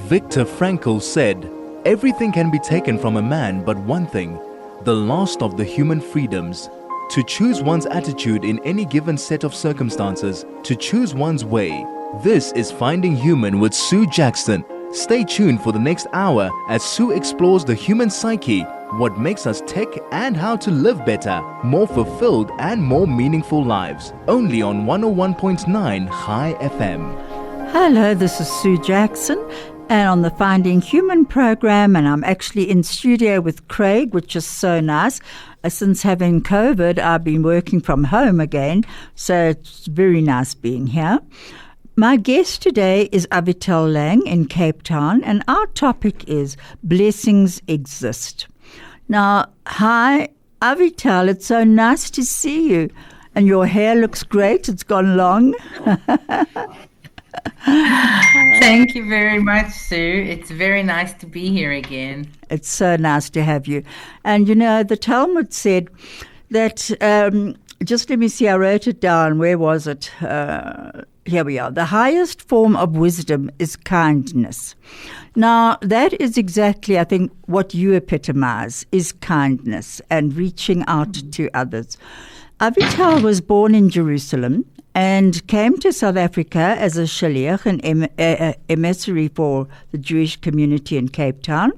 Viktor Frankl said, "Everything can be taken from a man but one thing, the last of the human freedoms. To choose one's attitude in any given set of circumstances, to choose one's way. This is Finding Human with Sue Jackson. Stay tuned for the next hour as Sue explores the human psyche, what makes us tick, and how to live better, more fulfilled and more meaningful lives. Only on 101.9 High FM. Hello, this is Sue Jackson and on the Finding Human program, and I'm actually in studio with Craig, which is so nice. Since having COVID, I've been working from home again, so it's very nice being here. My guest today is Avital Lang in Cape Town, and our topic is Blessings Exist. Now, hi, Avital, it's so nice to see you. And your hair looks great, it's gone long. Thank you very much, Sue. It's very nice to be here again. It's so nice to have you. And, you know, the Talmud said that, just let me see, I wrote it down. Where was it? Here we are. The highest form of wisdom is kindness. Now, that is exactly, I think, what you epitomize, is kindness and reaching out to others. Avital was born in Jerusalem and came to South Africa as a shaliach, an emissary for the Jewish community in Cape Town.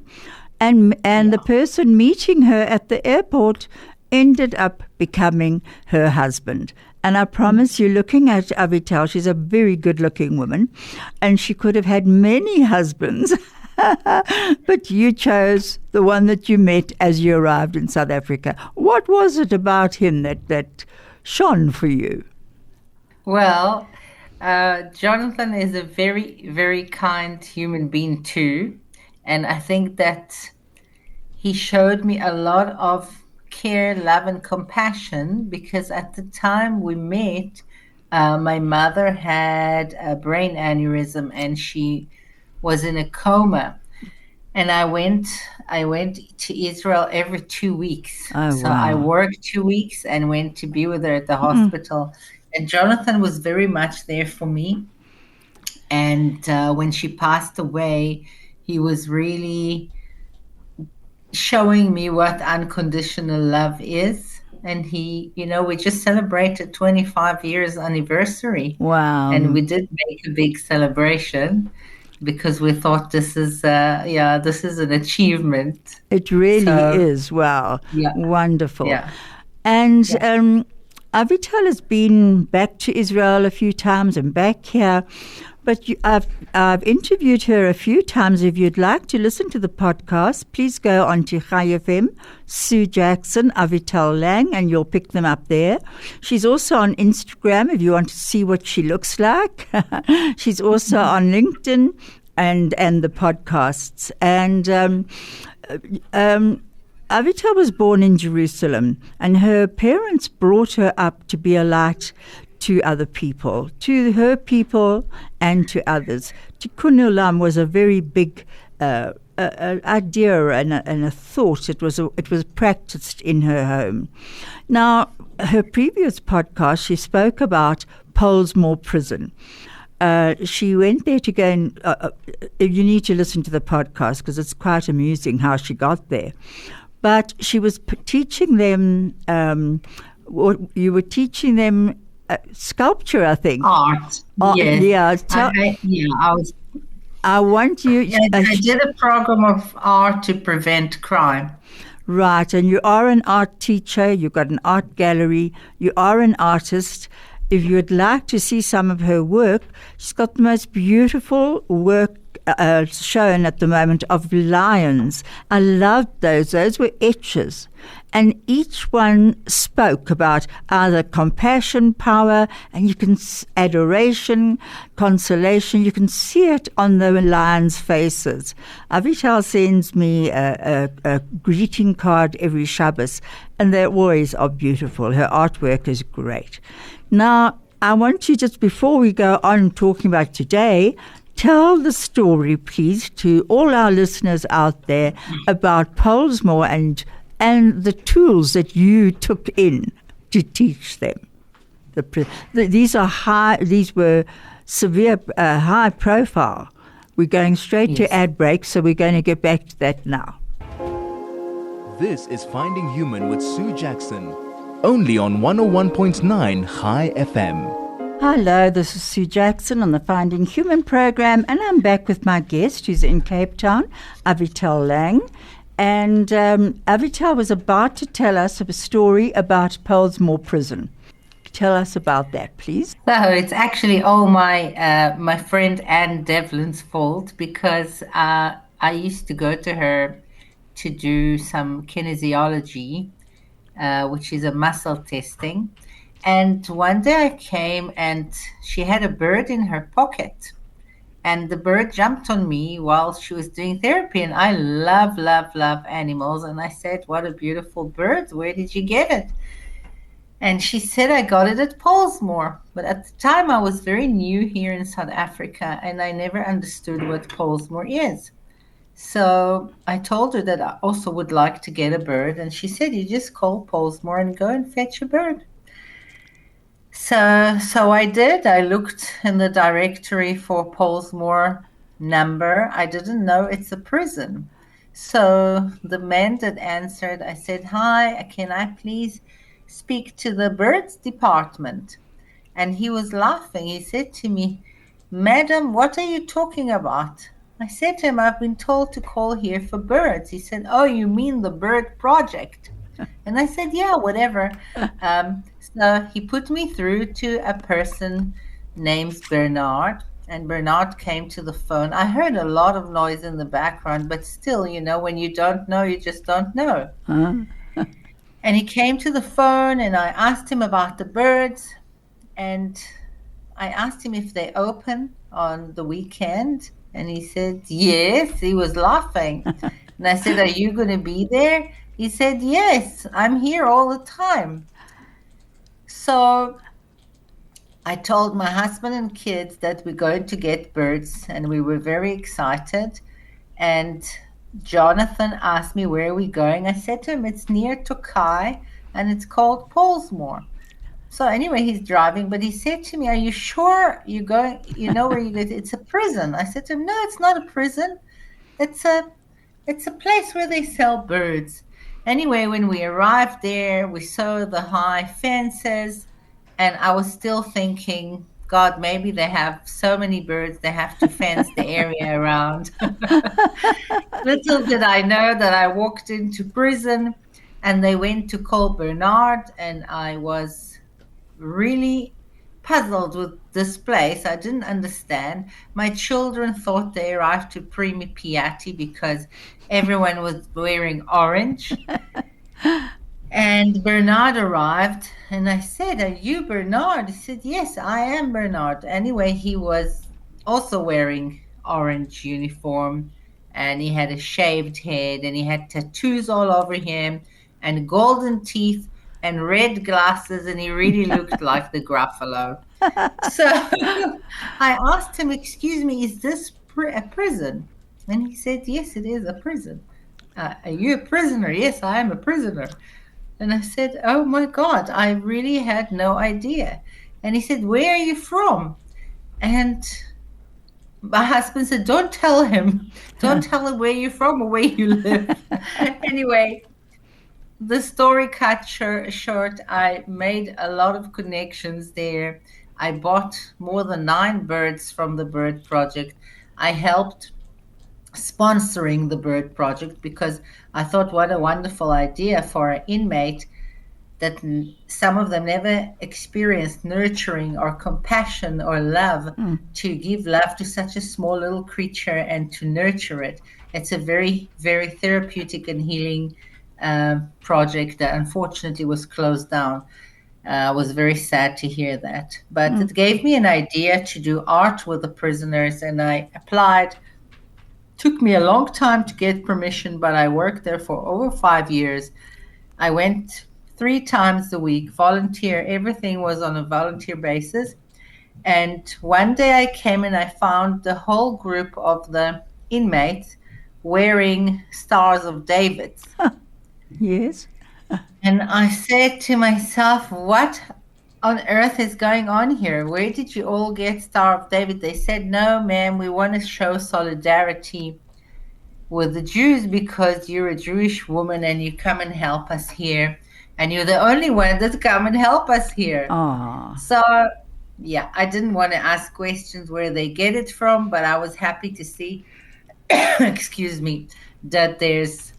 And the person meeting her at the airport ended up becoming her husband. And I promise you, looking at Avital, she's a very good-looking woman, and she could have had many husbands, but you chose the one that you met as you arrived in South Africa. What was it about him that shone for you? Well, Jonathan is a very, very kind human being too. And I think that he showed me a lot of care, love, and compassion, because at the time we met, my mother had a brain aneurysm and she was in a coma. And I went to Israel every 2 weeks. Oh, so wow. I worked 2 weeks and went to be with her at the hospital. And Jonathan was very much there for me. And when she passed away, he was really showing me what unconditional love is. And he, you know, we just celebrated 25 years anniversary. Wow. And we did make a big celebration because we thought this is an achievement. It really is. Wow. Yeah. Wonderful. Yeah. And Avital has been back to Israel a few times and back here, but I've interviewed her a few times. If you'd like to listen to the podcast, please go on to Chai FM, Sue Jackson, Avital Lang, and you'll pick them up there. She's also on Instagram if you want to see what she looks like. She's also on LinkedIn and the podcasts. And Avital was born in Jerusalem, and her parents brought her up to be a light to other people, to her people and to others. Tikkun Olam was a very big idea and a thought. It was practiced in her home. Now, her previous podcast, she spoke about Pollsmoor Prison. She went there to go and you need to listen to the podcast because it's quite amusing how she got there. But she was teaching them, you were teaching them sculpture, I think. Art. Yes. Yeah. I want you. I did a program of art to prevent crime. Right, and you are an art teacher. You've got an art gallery. You are an artist. If you'd like to see some of her work, she's got the most beautiful work shown at the moment of lions. I loved those. Those were etches. And each one spoke about either compassion, power, and you can adoration, consolation. You can see it on the lions' faces. Avital sends me a greeting card every Shabbos, and they always are beautiful. Her artwork is great. Now, I want you, just before we go on talking about today, tell the story, please, to all our listeners out there about Pollsmoor and the tools that you took in to teach them. These were severe, high profile. We're going straight to Yes. ad break, so we're going to get back to that now. This is Finding Human with Sue Jackson, only on 101.9 High FM. Hello, this is Sue Jackson on the Finding Human program, and I'm back with my guest who's in Cape Town, Avital Lang. And Avital was about to tell us a story about Pollsmoor Prison. Tell us about that, please. So it's actually all my friend Anne Devlin's fault, because I used to go to her to do some kinesiology, which is a muscle testing. And one day I came and she had a bird in her pocket. And the bird jumped on me while she was doing therapy. And I love, love, love animals. And I said, "What a beautiful bird. Where did you get it?" And she said, "I got it at Pollsmoor." But at the time, I was very new here in South Africa, and I never understood what Pollsmoor is. So I told her that I also would like to get a bird. And she said, "You just call Pollsmoor and go and fetch a bird." So I did. I looked in the directory for Pollsmoor number. I didn't know it's a prison. So the man that answered, I said, "Hi, can I please speak to the birds department?" And he was laughing. He said to me, "Madam, what are you talking about?" I said to him, "I've been told to call here for birds." He said, "Oh, you mean the bird project?" And I said, "Yeah, whatever." So he put me through to a person named Bernard, and Bernard came to the phone. I heard a lot of noise in the background, but still, when you don't know, you just don't know. Huh? And he came to the phone, and I asked him about the birds, and I asked him if they open on the weekend, and he said, yes. He was laughing. And I said, "Are you going to be there?" He said, "Yes, I'm here all the time." So I told my husband and kids that we're going to get birds, and we were very excited. And Jonathan asked me, "Where are we going?" I said to him, "It's near Tokai, and it's called Pollsmoor." So anyway, he's driving, but he said to me, "Are you sure you're going, you know where you go? It's a prison." I said to him, "No, it's not a prison. It's a place where they sell birds." Anyway, when we arrived there, we saw the high fences, and I was still thinking, God, maybe they have so many birds, they have to fence the area around. Little did I know that I walked into prison, and they went to call Bernard, and I was really puzzled with this place. I didn't understand. My children thought they arrived to Primi Piatti because everyone was wearing orange. And Bernard arrived, and I said, "Are you Bernard?" He said, "Yes, I am Bernard." Anyway, he was also wearing orange uniform, and he had a shaved head, and he had tattoos all over him, and golden teeth, and red glasses, and he really looked like the Gruffalo. So I asked him, "Excuse me, is this a prison?" And he said, "Yes, it is a prison." "Are you a prisoner?" "Yes, I am a prisoner." And I said, "Oh my God, I really had no idea." And he said, "Where are you from?" And my husband said, "Don't tell him. Don't tell him where you're from or where you live." Anyway, the story cut short, I made a lot of connections there. I bought more than 9 birds from the bird project. I helped sponsoring the bird project because I thought, what a wonderful idea for an inmate that some of them never experienced nurturing or compassion or love, to give love to such a small little creature and to nurture it. It's a very, very therapeutic and healing project that unfortunately was closed down. I was very sad to hear that. But it gave me an idea to do art with the prisoners, and I applied. Took me a long time to get permission, but I worked there for over 5 years. I went 3 times a week, volunteer. Everything was on a volunteer basis. And one day I came and I found the whole group of the inmates wearing Stars of David's. Yes. And I said to myself, what on earth is going on here? Where did you all get Star of David? They said, no, ma'am, we want to show solidarity with the Jews because you're a Jewish woman and you come and help us here. And you're the only one that come and help us here. Ah. So, yeah, I didn't want to ask questions where they get it from, but I was happy to see, excuse me, that there's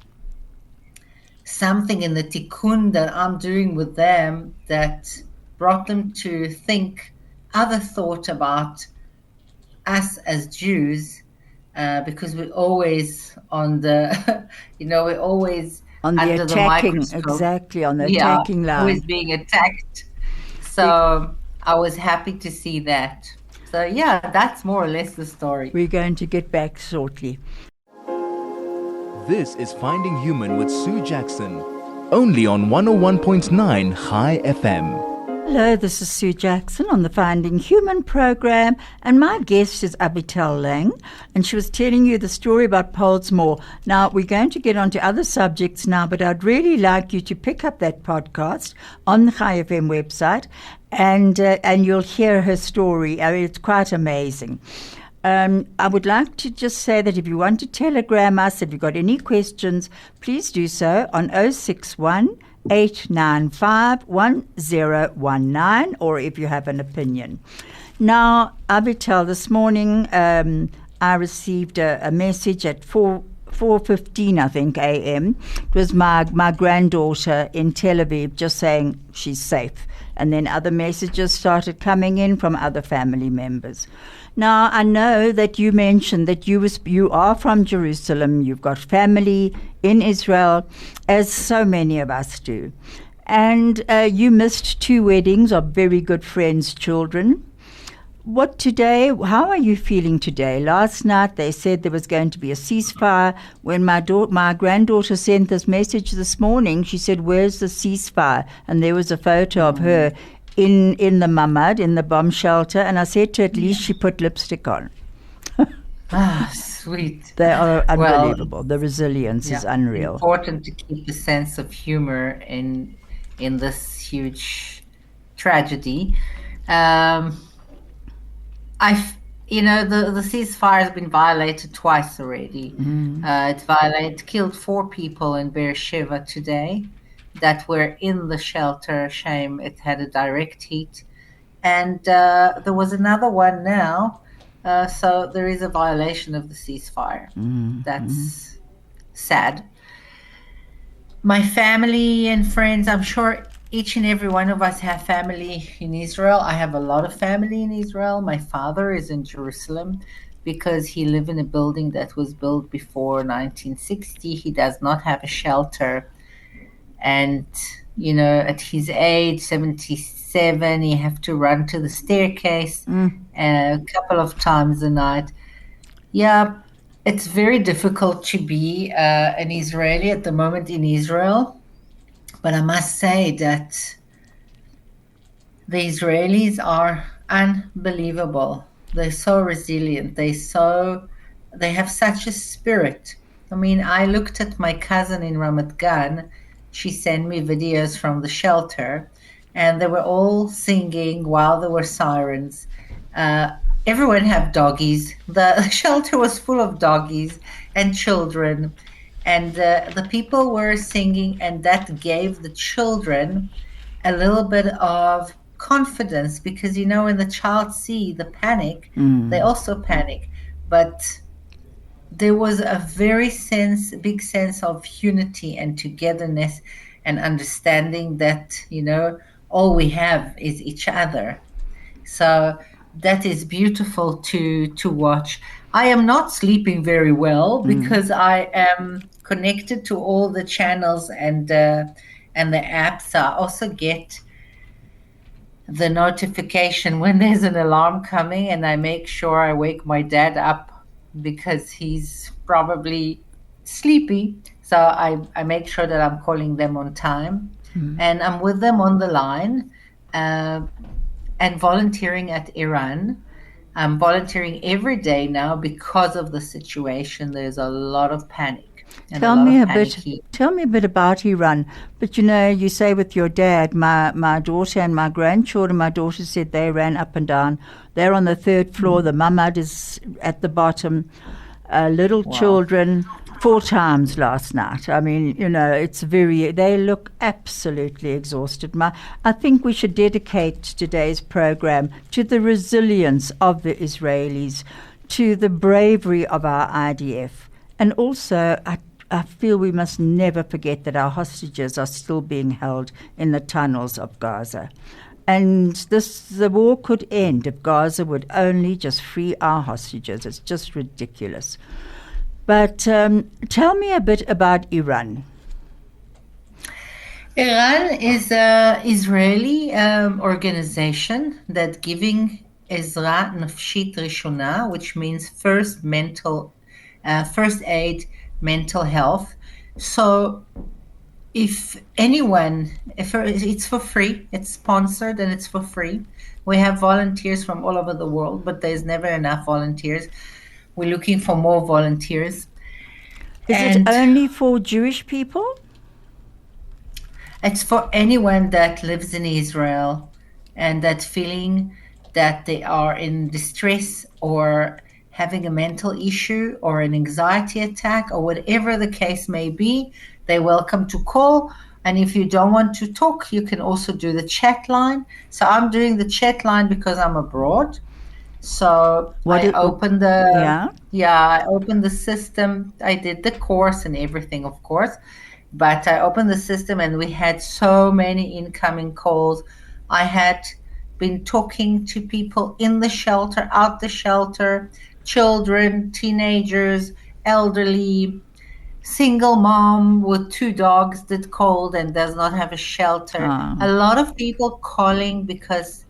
something in the tikkun that I'm doing with them that brought them to think other thought about us as Jews, because we're always on the, we're always on the under attacking, the microscope. exactly, on the attacking line. Always being attacked. So I was happy to see that. So yeah, that's more or less the story. We're going to get back shortly. This is Finding Human with Sue Jackson, only on 101.9 High FM. Hello, this is Sue Jackson on the Finding Human program, and my guest is Avital Lang, and she was telling you the story about Pollsmoor. Now, we're going to get on to other subjects now, but I'd really like you to pick up that podcast on the High FM website, and you'll hear her story. I mean, it's quite amazing. I would like to just say that if you want to telegram us, if you've got any questions, please do so on 061 895 1019, or if you have an opinion. Now, Avital, this morning I received a message at 4:15, I think, a.m. It was my granddaughter in Tel Aviv just saying she's safe. And then other messages started coming in from other family members. Now, I know that you mentioned that you are from Jerusalem, you've got family in Israel, as so many of us do. And you missed 2 weddings of very good friends' children. How are you feeling today? Last night they said there was going to be a ceasefire. When my granddaughter sent this message this morning, she said, "Where's the ceasefire?" And there was a photo of her in the mamad, in the bomb shelter, and I said to her, at least she put lipstick on. Sweet. They are unbelievable. Well, the resilience is unreal. It's important to keep a sense of humor in this huge tragedy. The ceasefire has been violated twice already. It killed 4 people in Beersheba today that were in the shelter. Shame it had a direct hit. And there was another one now. So there is a violation of the ceasefire. That's sad. My family and friends, I'm sure each and every one of us have family in Israel. I have a lot of family in Israel. My father is in Jerusalem because he lived in a building that was built before 1960. He does not have a shelter. And, at his age, 77, you have to run to the staircase a couple of times a night. Yeah, it's very difficult to be an Israeli at the moment in Israel. But I must say that the Israelis are unbelievable. They're so resilient. They have such a spirit. I mean, I looked at my cousin in Ramat Gan. She sent me videos from the shelter, and they were all singing while there were sirens. Everyone had doggies. The shelter was full of doggies and children. And the people were singing, and that gave the children a little bit of confidence because, when the child see the panic, they also panic. But there was a big sense of unity and togetherness and understanding that, all we have is each other. So that is beautiful to watch. I am not sleeping very well because I am connected to all the channels and the apps. I also get the notification when there's an alarm coming, and I make sure I wake my dad up because he's probably sleepy. So I make sure that I'm calling them on time, and I'm with them on the line and volunteering at Iran. I'm volunteering every day now because of the situation. There's a lot of panic. and a lot of panicky. Tell me a bit about Iran. But you say with your dad, my daughter and my grandchildren. My daughter said they ran up and down. They're on the third floor. The mamad is at the bottom. Little children 4 times last night. I mean, they look absolutely exhausted. I think we should dedicate today's program to the resilience of the Israelis, to the bravery of our IDF. And also, I feel we must never forget that our hostages are still being held in the tunnels of Gaza. And the war could end if Gaza would only just free our hostages. It's just ridiculous. But tell me a bit about Iran. Iran is an Israeli organization that giving Ezra Nafshit Rishona, which means first aid, mental health. So if it's for free, it's sponsored and it's for free. We have volunteers from all over the world, but there's never enough volunteers. We're looking for more volunteers. Is it only for Jewish people? It's for anyone that lives in Israel and that feeling that they are in distress or having a mental issue or an anxiety attack or whatever the case may be. They're welcome to call. And if you don't want to talk, you can also do the chat line. So I'm doing the chat line because I'm abroad. So I opened the system. I did the course and everything, of course. But I opened the system and we had so many incoming calls. I had been talking to people in the shelter, out the shelter, children, teenagers, elderly, single mom with 2 dogs that called and does not have a shelter. A lot of people calling because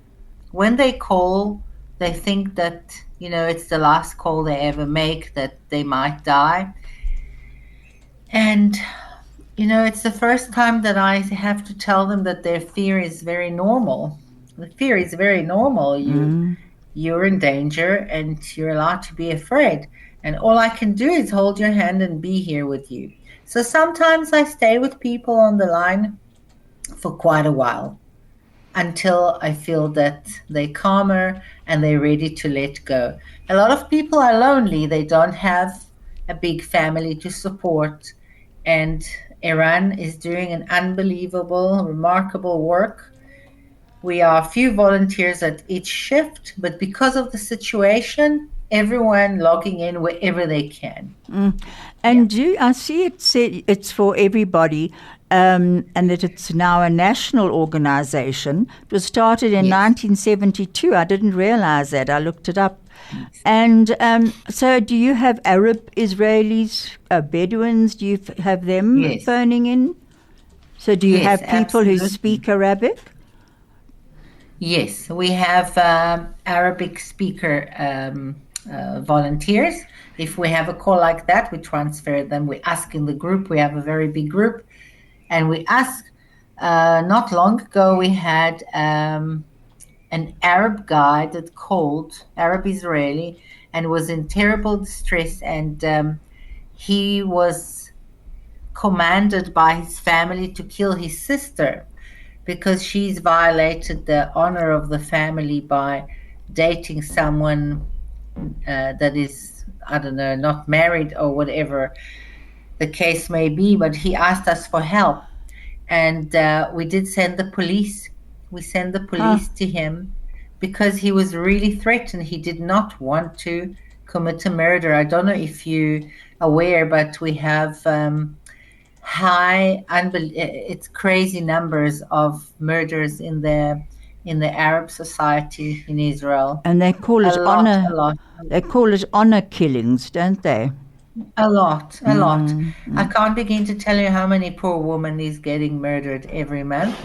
when they call, they think that, it's the last call they ever make, that they might die. And, it's the first time that I have to tell them that their fear is very normal. The fear is very normal. You're in danger and you're allowed to be afraid. And all I can do is hold your hand and be here with you. So sometimes I stay with people on the line for quite a while until I feel that they're calmer and they're ready to let go. A lot of people are lonely. They don't have a big family to support. And Iran is doing an unbelievable, remarkable work. We are a few volunteers at each shift, but because of the situation, everyone logging in wherever they can. And I see it said it's for everybody, and that it's now a national organization. It was started in 1972. I didn't realize that. I looked it up. Yes. And so do you have Arab Israelis, Bedouins? Do you have them phoning in? So do you have people who speak Arabic? Yes, we have Arabic speaker volunteers. If we have a call like that, we transfer them. We ask in the group. We have a very big group. And we ask, not long ago, we had an Arab guy that called, Arab Israeli, and was in terrible distress. And he was commanded by his family to kill his sister because she's violated the honor of the family by dating someone that is, I don't know, not married or whatever the case may be. But he asked us for help. And we did send the police. We sent the police to him because he was really threatened. He did not want to commit a murder. I don't know if you're aware, but we have it's crazy numbers of murders in the Arab society in Israel. And they call it honor. They call it honor killings, don't they? A lot. I can't begin to tell you how many poor women is getting murdered every month.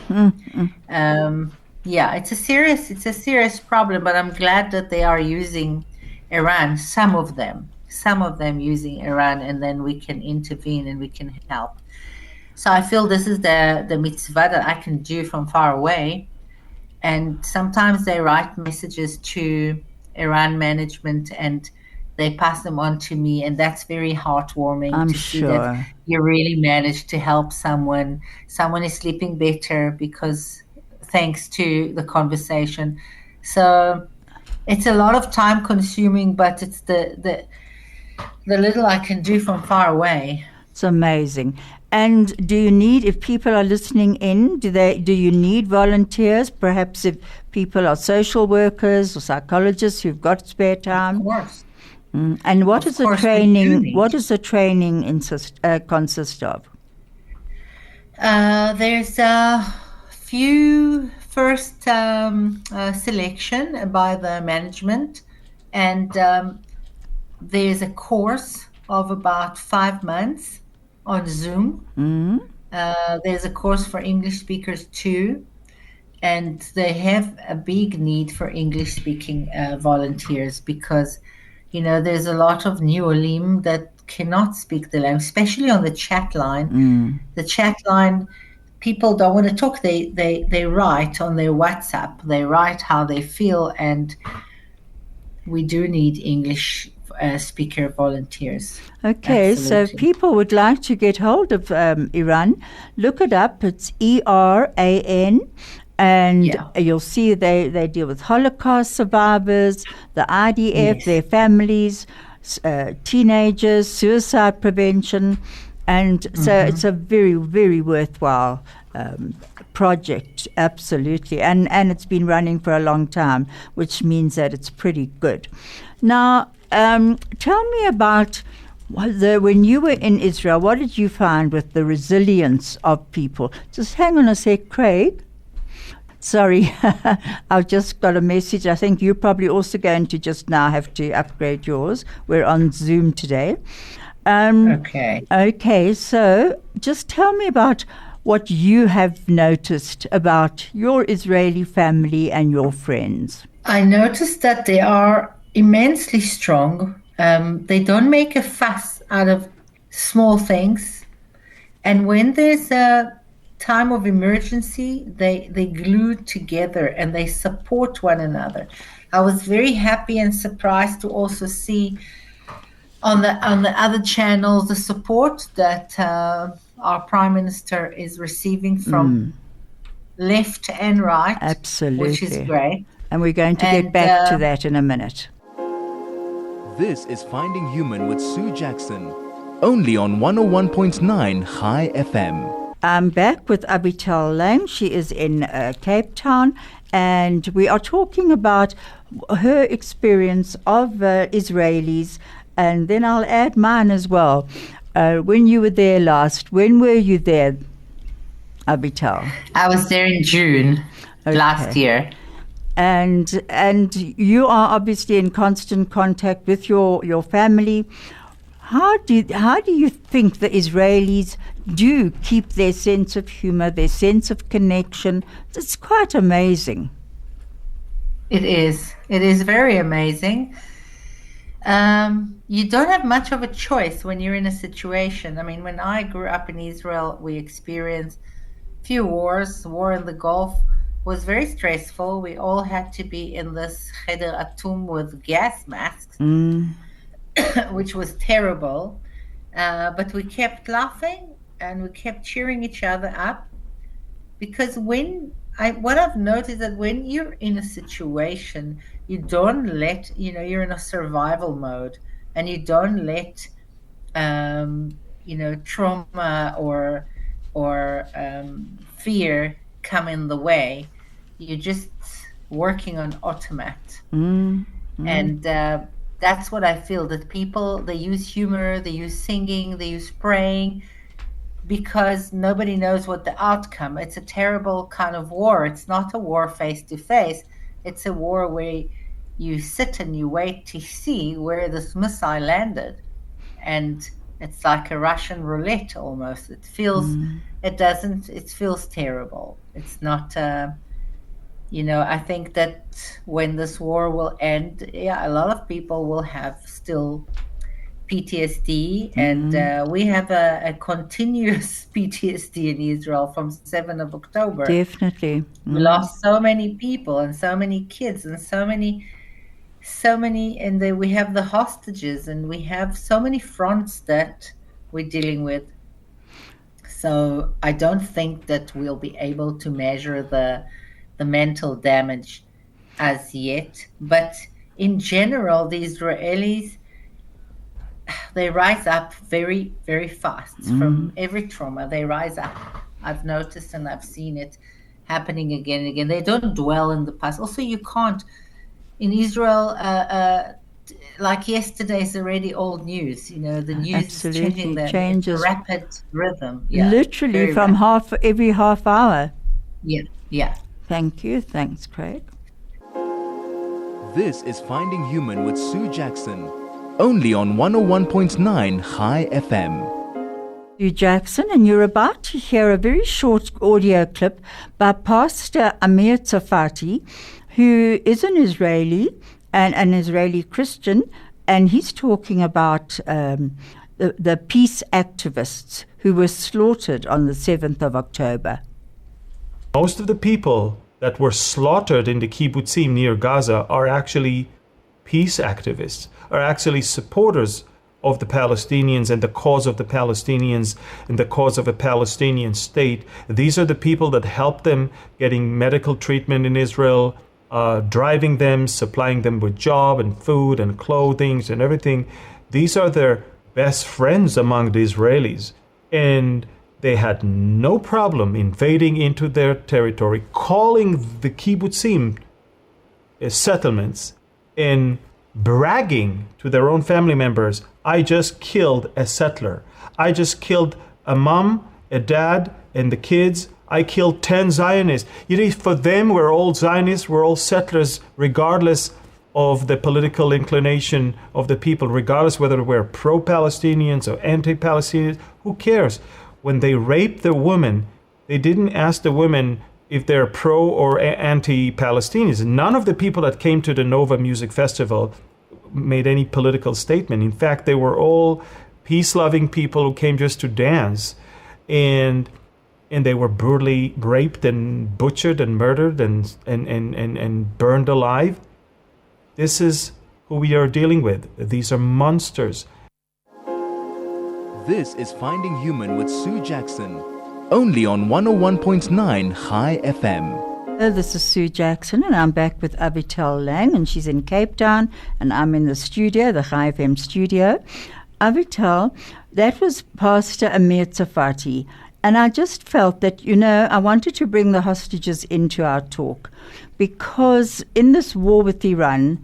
It's a serious problem, but I'm glad that they are using Iran, some of them using Iran, and then we can intervene and we can help. So I feel this is the mitzvah that I can do from far away. And sometimes they write messages to Iran management and they pass them on to me, and that's very heartwarming I'm to see that sure. you really managed to help someone. Someone is sleeping better because thanks to the conversation. So it's a lot of time consuming, but it's the little I can do from far away. It's amazing. And do you need, if people are listening in, do you need volunteers? Perhaps if people are social workers or psychologists who've got spare time. Of course. And what Of is the course we do training? need. What does the training consist of? There's a few first selection by the management, and there's a course of about 5 months on Zoom. There's a course for English speakers too, and they have a big need for English speaking volunteers because, there's a lot of New Olim that cannot speak the language, especially on the chat line. The chat line, people don't want to talk. They write on their WhatsApp. They write how they feel, and we do need English speaker volunteers. Okay, Absolutely. so people would like to get hold of Iran. Look it up. It's ERAN. And you'll see they deal with Holocaust survivors, the IDF, their families, teenagers, suicide prevention. And so it's a very, very worthwhile project, absolutely. And it's been running for a long time, which means that it's pretty good. Now, tell me about when you were in Israel, what did you find with the resilience of people? Just hang on a sec, Craig. Sorry, I've just got a message. I think you're probably also going to just now have to upgrade yours. We're on Zoom today. Okay, so just tell me about what you have noticed about your Israeli family and your friends. I noticed that they are immensely strong. They don't make a fuss out of small things. And when there's a time of emergency, they glue together and they support one another. I was very happy and surprised to also see on the other channels the support that our Prime Minister is receiving from left and right. Absolutely. Which is great. And we're going to get back to that in a minute. This is Finding Human with Sue Jackson, only on 101.9 High FM. I'm back with Avital Lang. She is in Cape Town, and we are talking about her experience of Israelis, and then I'll add mine as well. When you were there last, when were you there, Avital? I was there in June last year. And you are obviously in constant contact with your family. How do you think the Israelis do keep their sense of humor, their sense of connection? It's quite amazing. It is. It is very amazing. You don't have much of a choice when you're in a situation. I mean, when I grew up in Israel, we experienced a few wars. The war in the Gulf was very stressful. We all had to be in this cheder atum with gas masks. Which was terrible, but we kept laughing and we kept cheering each other up, because what I've noticed that when you're in a situation, you don't let, you're in a survival mode, and you don't let trauma or fear come in the way. You're just working on automat. And that's what I feel, that people, they use humor, they use singing, they use praying, because nobody knows what the outcome. It's a terrible kind of war. It's not a war face to face. It's a war where you sit and you wait to see where this missile landed. And it's like a Russian roulette almost. It feels, it feels terrible. It's not, I think that when this war will end, a lot of people will have still PTSD, and we have a continuous PTSD in Israel from 7th of October. Definitely. We lost so many people and so many kids and so many so many, and then we have the hostages, and we have so many fronts that we're dealing with. So I don't think that we'll be able to measure the mental damage as yet. But in general, the Israelis, they rise up very, very fast from every trauma. They rise up. I've noticed and I've seen it happening again and again. They don't dwell in the past. Also, you can't. In Israel, like yesterday's already old news. You know, the news is changing. Changes rapid rhythm. Yeah, literally from every half hour. Yeah. Thank you. Thanks, Craig. This is Finding Human with Sue Jackson, only on 101.9 High FM. Sue Jackson, and you're about to hear a very short audio clip by Pastor Amir Tsafati, who is an Israeli and an Israeli Christian, and he's talking about the peace activists who were slaughtered on the 7th of October. Most of the people that were slaughtered in the kibbutzim near Gaza are actually peace activists, are actually supporters of the Palestinians and the cause of the Palestinians and the cause of a Palestinian state. These are the people that help them getting medical treatment in Israel, driving them, supplying them with job and food and clothing and everything. These are their best friends among the Israelis. And they had no problem invading into their territory, calling the kibbutzim settlements, and bragging to their own family members, I just killed a settler. I just killed a mom, a dad, and the kids. I killed 10 Zionists. You know, for them, we're all Zionists, we're all settlers, regardless of the political inclination of the people, regardless whether we're pro-Palestinians or anti-Palestinians. Who cares? When they raped the woman, they didn't ask the women if they're pro or anti-Palestinians. None of the people that came to the Nova Music Festival made any political statement. In fact, they were all peace-loving people who came just to dance. And they were brutally raped and butchered and murdered and burned alive. This is who we are dealing with. These are monsters. This is Finding Human with Sue Jackson, only on 101.9 High FM. Hello, this is Sue Jackson, and I'm back with Avital Lang, and she's in Cape Town, and I'm in the studio, the High FM studio. Avital, that was Pastor Amir Tsafati, and I just felt that, you know, I wanted to bring the hostages into our talk, because in this war with Iran,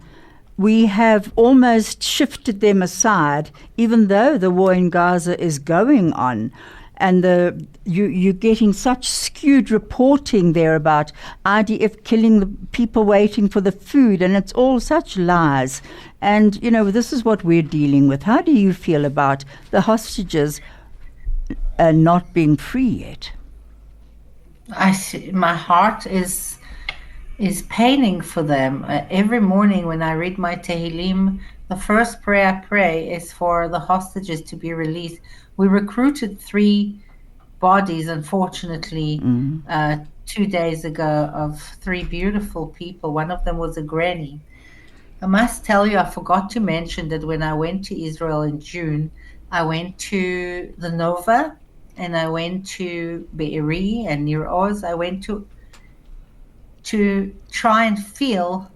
we have almost shifted them aside, even though the war in Gaza is going on. And you're getting such skewed reporting there about IDF killing the people waiting for the food, and it's all such lies. And, you know, this is what we're dealing with. How do you feel about the hostages not being free yet? My heart is paining for them. Every morning when I read my Tehillim, the first prayer I pray is for the hostages to be released. We recruited 3 bodies, unfortunately, 2 days ago, of 3 beautiful people. One of them was a granny. I must tell you, I forgot to mention that when I went to Israel in June, I went to the Nova, and I went to Be'eri and Nir Oz. I went to try and feel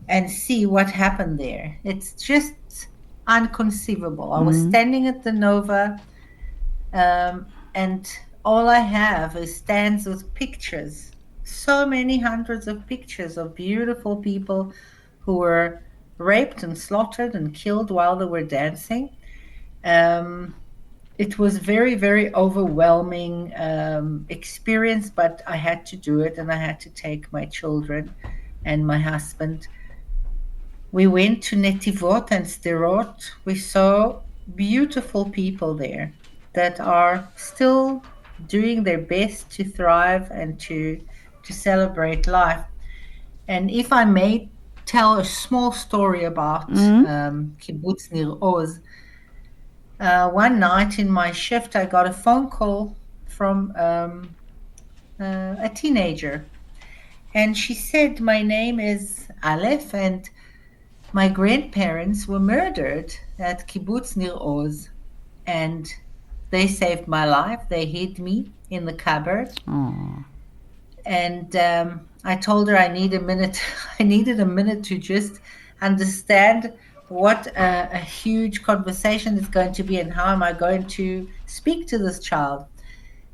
and see what happened there. It's just unconceivable. I was standing at the Nova, and all I have is stands with pictures. So many hundreds of pictures of beautiful people who were raped and slaughtered and killed while they were dancing. It was very, very overwhelming experience, but I had to do it, and I had to take my children and my husband. We went to Netivot and Sderot. We saw beautiful people there that are still doing their best to thrive and to celebrate life. And if I may tell a small story about Kibbutz Nir Oz, one night in my shift, I got a phone call from a teenager. And she said, my name is Aleph, and my grandparents were murdered at Kibbutz Nir Oz, and they saved my life. They hid me in the cupboard. Oh. And I told her I need a minute. I needed a minute to just understand what a huge conversation is going to be and how am I going to speak to this child.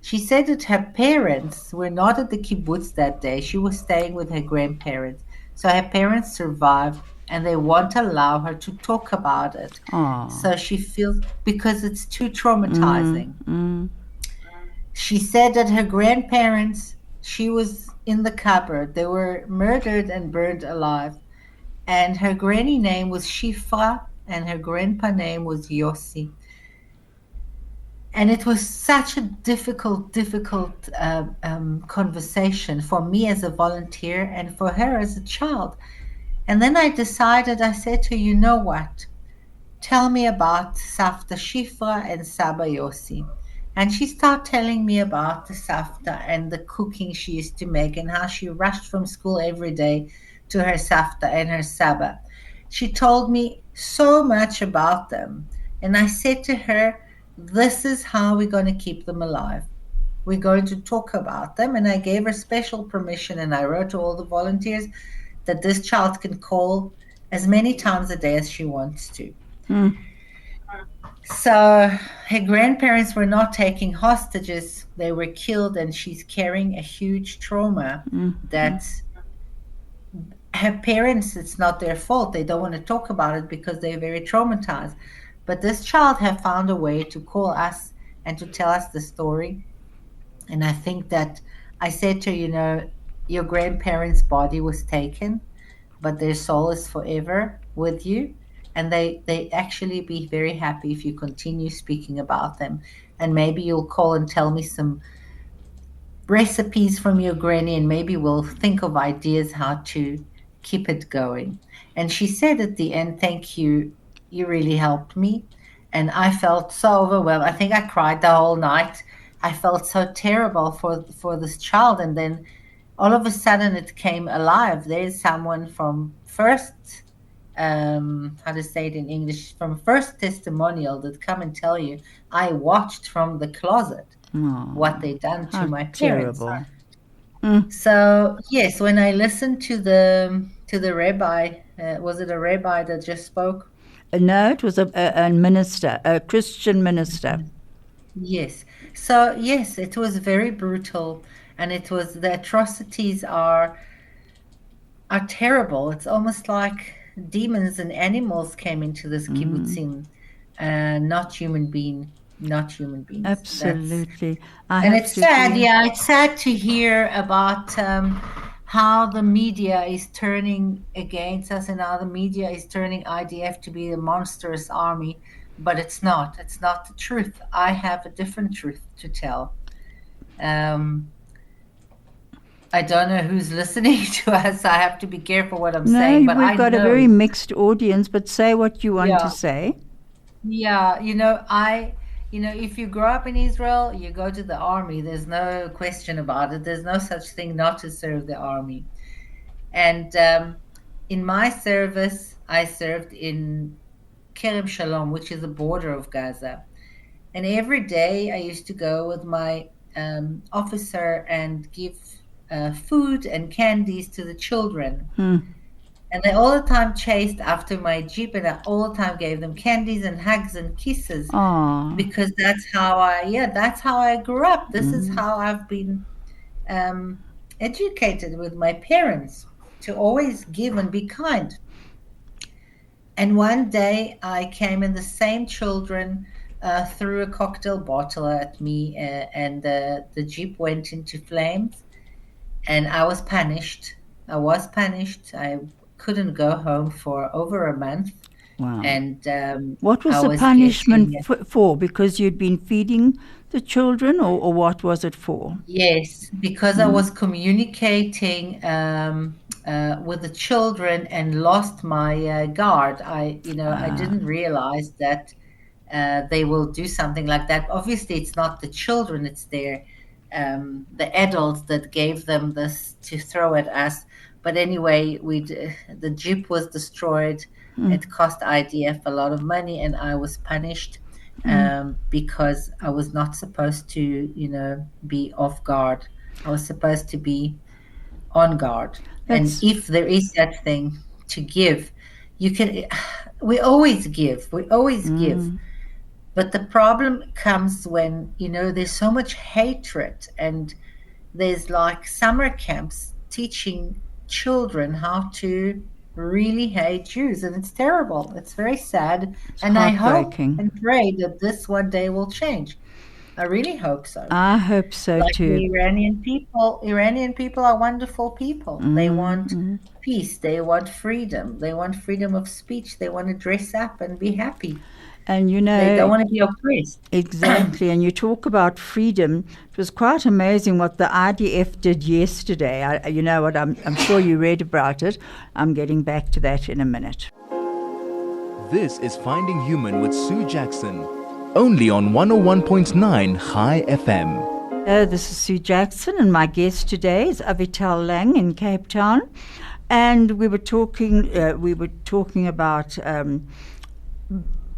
She said that her parents were not at the kibbutz that day. She was staying with her grandparents. So her parents survived and they won't allow her to talk about it. Oh. So she feels, because it's too traumatizing. Mm. She said that her grandparents, she was in the cupboard. They were murdered and burned alive. And her granny name was Shifra and her grandpa name was Yossi. And it was such a difficult conversation for me as a volunteer and for her as a child. And then I decided, I said to her, you know what? Tell me about Savta Shifra and Saba Yossi. And she started telling me about the Savta and the cooking she used to make and how she rushed from school every day to her Savta and her Saba. She told me so much about them. And I said to her, this is how we're going to keep them alive. We're going to talk about them. And I gave her special permission and I wrote to all the volunteers that this child can call as many times a day as she wants to. Mm. So her grandparents were not taking hostages. They were killed and she's carrying a huge trauma that her parents, it's not their fault. They don't want to talk about it because they're very traumatized. But this child have found a way to call us and to tell us the story. And I think that I said to her, you know, your grandparents' body was taken, but their soul is forever with you. And they actually be very happy if you continue speaking about them. And maybe you'll call and tell me some recipes from your granny, and maybe we'll think of ideas how to keep it going. And she said at the end, thank you. You really helped me. And I felt so overwhelmed. I think I cried the whole night. I felt so terrible for this child. And then all of a sudden it came alive. There's someone from first, how to say it in English, from first testimonial that come and tell you, I watched from the closet what they done to my parents. Terrible. So yes, when I listened to the rabbi, was it a rabbi that just spoke? No, it was a minister, a Christian minister. Yes. So yes, it was very brutal, and it was, the atrocities are terrible. It's almost like demons and animals came into this kibbutzim, not human beings. Absolutely. And it's sad. Yeah, it's sad to hear about how the media is turning against us and how the media is turning IDF to be a monstrous army, but it's not. It's not the truth. I have a different truth to tell. I don't know who's listening to us. I have to be careful what I'm saying. But we've got a very mixed audience, but say what you want to say. Yeah, if you grow up in Israel, you go to the army. There's no question about it. There's no such thing not to serve the army. And in my service, I served in Kerem Shalom, which is the border of Gaza. And every day I used to go with my officer and give food and candies to the children. And they all the time chased after my jeep, and I all the time gave them candies and hugs and kisses. Aww. Because that's how I grew up. This is how I've been educated with my parents, to always give and be kind. And one day I came and the same children threw a cocktail bottle at me, and the jeep went into flames, and I was punished. I couldn't go home for over a month. Wow. And what was the punishment for? Because you'd been feeding the children, or what was it for? Yes, because I was communicating with the children and lost my guard. I didn't realize that they will do something like that. Obviously, it's not the children; it's the adults that gave them this to throw at us. But anyway, the jeep was destroyed. It cost IDF a lot of money, and I was punished because I was not supposed to, be off guard. I was supposed to be on guard. And if there is that thing to give, we always give. But the problem comes when, there's so much hatred, and there's like summer camps teaching children how to really hate Jews, and it's terrible. It's very sad. And I hope and pray that this one day will change. I really hope so. I hope so too. The Iranian people are wonderful people. They want peace. They want freedom. They want freedom of speech. They want to dress up and be happy. And they don't want to be oppressed. Exactly. And you talk about freedom. It was quite amazing what the IDF did yesterday. You know what? I'm sure you read about it. I'm getting back to that in a minute. This is Finding Human with Sue Jackson, only on 101.9 High FM. This is Sue Jackson, and my guest today is Avital Lang in Cape Town, and we were talking about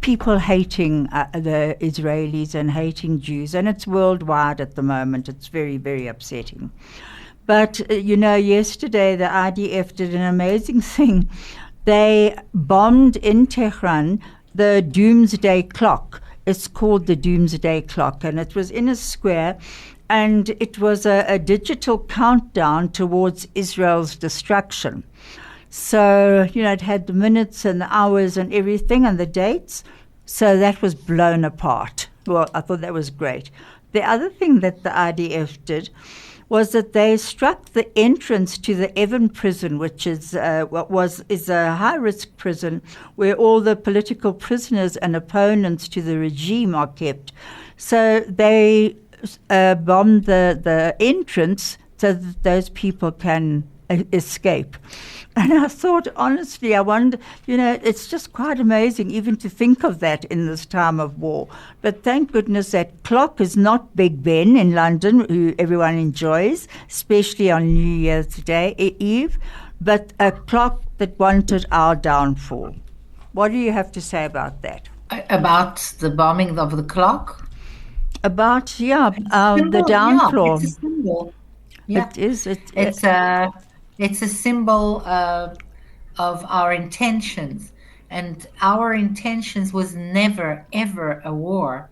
people hating the Israelis and hating Jews, and it's worldwide at the moment. It's very, very upsetting. But yesterday the IDF did an amazing thing. They bombed in Tehran the doomsday clock. It's called the Doomsday Clock, and it was in a square, and it was a digital countdown towards Israel's destruction. So, it had the minutes and the hours and everything and the dates. So that was blown apart. Well, I thought that was great. The other thing that the IDF did was that they struck the entrance to the Evin prison, which is a high-risk prison where all the political prisoners and opponents to the regime are kept. So they bombed the entrance so that those people can escape. And I thought, honestly, I wonder, it's just quite amazing even to think of that in this time of war. But thank goodness that clock is not Big Ben in London, who everyone enjoys, especially on New Year's Eve, but a clock that wanted our downfall. What do you have to say about that? About the bombing of the clock? About, the downfall. Yeah, it's a symbol. Yeah. It is. It's a symbol of our intentions, and our intentions was never, ever a war.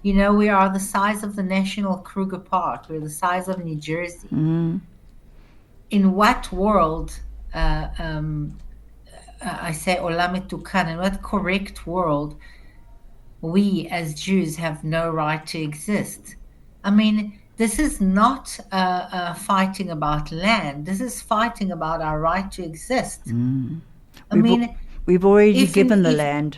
We are the size of the National Kruger Park. We're the size of New Jersey. Mm-hmm. In what world, I say olam metukan, in what correct world we as Jews have no right to exist? I mean, this is not fighting about land. This is fighting about our right to exist. We've already given the land.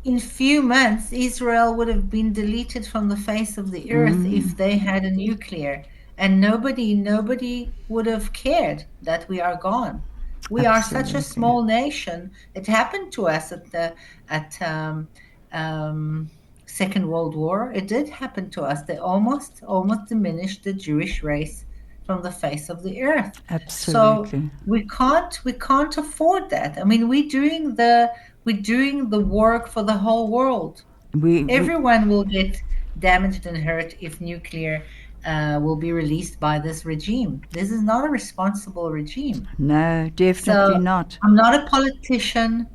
In few months, Israel would have been deleted from the face of the earth if they had a nuclear, and nobody would have cared that we are gone. We are such a small nation. It happened to us at Second World War. It did happen to us. They almost diminished the Jewish race from the face of the earth. Absolutely. So we can't afford that. I mean, we're doing the work for the whole world. Everyone will get damaged and hurt if nuclear will be released by this regime. This is not a responsible regime. No, definitely not. I'm not a politician.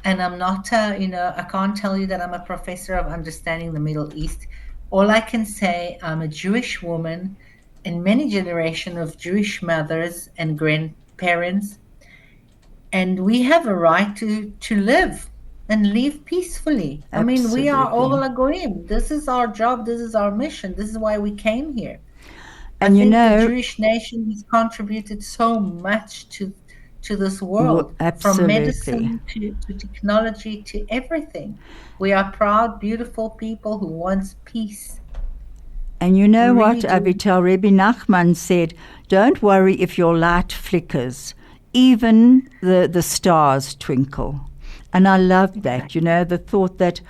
And I'm not, I can't tell you that I'm a professor of understanding the Middle East. All I can say, I'm a Jewish woman and many generations of Jewish mothers and grandparents. And we have a right to live and live peacefully. Absolutely. I mean, we are all Goyim. This is our job. This is our mission. This is why we came here. And the Jewish nation has contributed so much to this world, from medicine to technology to everything. We are proud, beautiful people who want peace. And you know what, Avital, Rebbe Nachman said, don't worry if your light flickers. Even the stars twinkle. And I love that, the thought that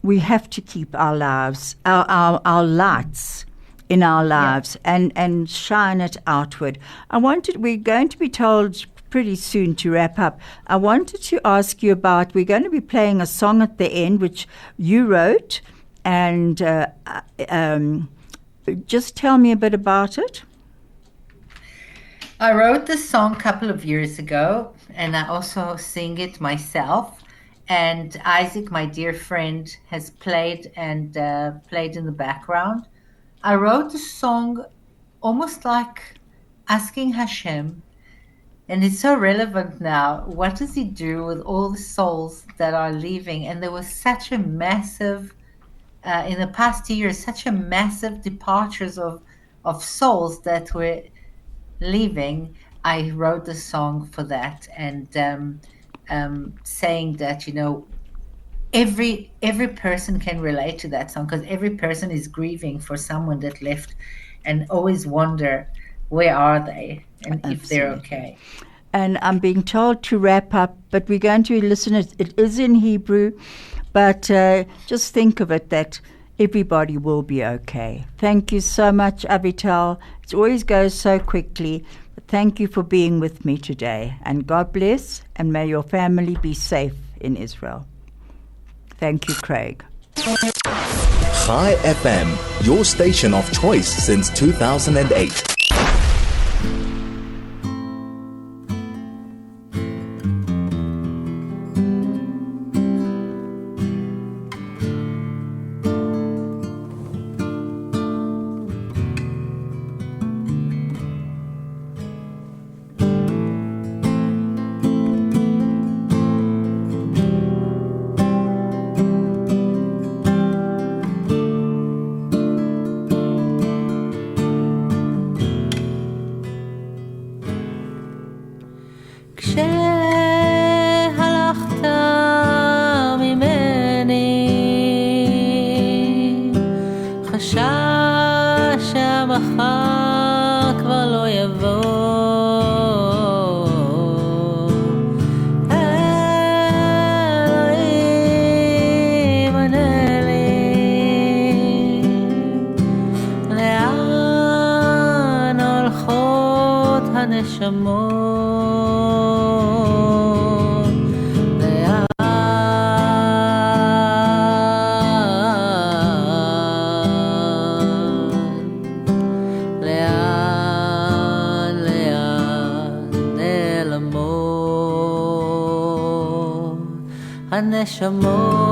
we have to keep our lives, our lights in our lives and shine it outward. We're going to be told pretty soon to wrap up. I wanted to ask you about, we're going to be playing a song at the end, which you wrote, and just tell me a bit about it. I wrote this song a couple of years ago, and I also sing it myself. And Isaac, my dear friend, has played and played in the background. I wrote the song almost like asking Hashem, and it's so relevant now. What does he do with all the souls that are leaving? And there was such a massive, in the past years, such a massive departures of souls that were leaving. I wrote the song for that, and saying that, you know, every person can relate to that song, because every person is grieving for someone that left, and always wonder where are they and if they're okay. And I'm being told to wrap up, but we're going to listen. It is in Hebrew, but just think of it that everybody will be okay. Thank you so much, Avital. It always goes so quickly. But thank you for being with me today. And God bless, and may your family be safe in Israel. Thank you, Craig. Chai FM, your station of choice since 2008. הנשמות